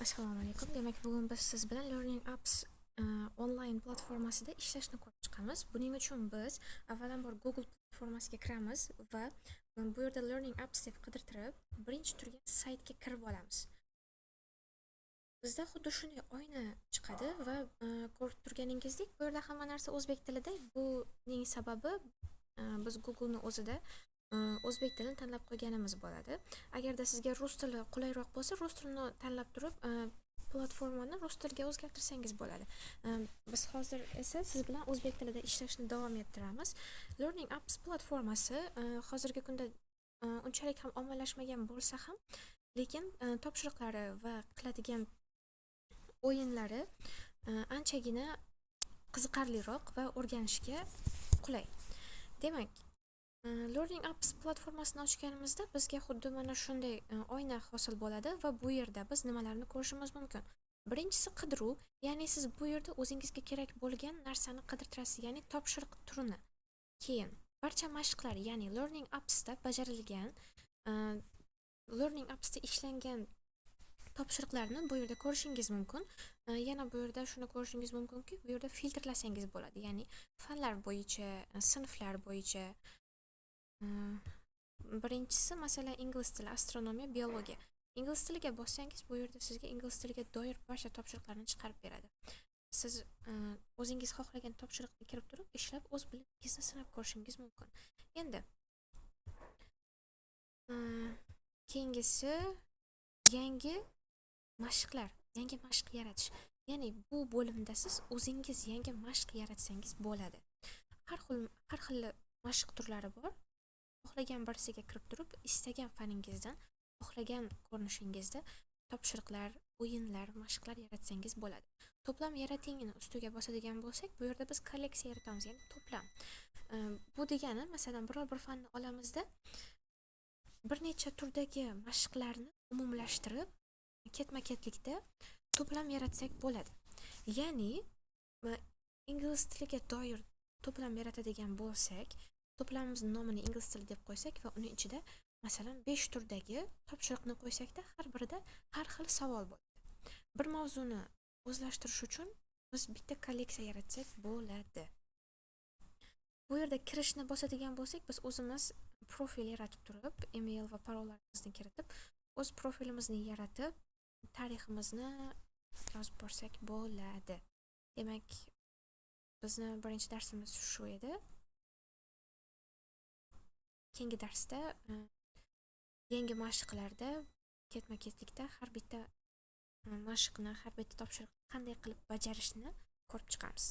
Assalomu alaykum. Demak, bugun biz siz bilan Learning Apps onlayn platformasida ishlashni ko'rib chiqamiz. Buning uchun biz avvalambor Google platformasiga kiramiz va bu yerda Learning Apps deb qidirtirib, birinchi turgan saytga kirib olamiz. Bizda xuddi shunday oyna chiqadi va ko'rib turganingizdek, bu yerda hamma narsa o'zbek tilida. Buning sababi biz Google'ni o'zida o'zbek tilini tanlab qo'yganimiz bo'ladi. Agarda sizga rus tili qulayroq bo'lsa, rus tilini tanlab turib, platformani rus tiliga o'zgartirsangiz bo'ladi. Biz hozir esa siz bilan o'zbek tilida ishlashni davom ettiramiz. Learning Apps platformasi hozirgi kunda unchalik ham ommalashmagan bo'lsa ham, lekin topshiriqlari va qiladigan o'yinlari anchagina qiziqarliroq va o'rganishga qulay. Demak, Learning Apps platformasini ochganimizda bizga xuddi mana shunday oyna hosil bo'ladi va bu yerda biz nimalarni ko'rishimiz mumkin. Birinchisi qidiruv, ya'ni siz bu yerda o'zingizga kerak bo'lgan narsani qidirtirasiz, ya'ni topshiriq turini. Keyin barcha mashqlar, ya'ni Learning Appsda bajarilgan, Learning Appsda ishlangan topshiriqlarni bu yerda ko'rishingiz mumkin. Yana bu yerda shuni ko'rishingiz mumkinki, bu yerda filtrlasangiz bo'ladi, ya'ni fanlar bo'yicha, sinflar bo'yicha. Birinchisi masalan ingliz tili, astronomiya, biologiya. Ingliz tiliga bossangiz, bu yerda sizga ingliz tiliga doir barcha topshiriqlarni chiqarib beradi. Siz o'zingiz xohlagan topshiriqni kirib turib, ishlab o'z bilimingizni sinab ko'rishingiz mumkin. Endi keyingisi yangi mashqlar, yangi mashq yaratish. Ya'ni bu bo'limda siz o'zingiz yangi mashq yaratsangiz bo'ladi. Har xil mashq turlari bor. Xohlagan birisiga kirib turib, istagan faningizdan, xohlagan ko'rinishingizda topshiriqlar, o'yinlar, mashqlar yaratsangiz bo'ladi. To'plam yaratingni ustiga bosadigan bo'lsak, bu yerda biz kolleksiya yaratamiz, ya'ni to'plam. Bu degani, masalan, biror bir fanni olamizda bir necha turdagi mashqlarni umumlashtirib, ketma-ketlikda to'plam yaratsak bo'ladi. Ya'ni ingliz tiliga doir to'plam yaratadigan bo'lsak, to'plamimizning nomini ingliz tili deb qo'ysak va uning ichida masalan 5 turdagi topshiriqni qo'ysakda, har birida har xil savol bo'ladi. Bir mavzuni o'zlashtirish uchun biz bitta kolleksiya yaratsak bo'ladi. Bu yerda kirishni bosadigan bo'lsak, biz o'zimiz profil yaratib turib, email va parollarimizni kiritib, o'z profilimizni yaratib, tariximizni yozib borsak bo'ladi. Demak, bizni birinchi darsimiz shu edi. Keyingi darsda yangi mashqlarda ketma-ketlikda har bitta mashqni, har bitta topshiriqni qanday qilib bajarishni ko'rib chiqamiz.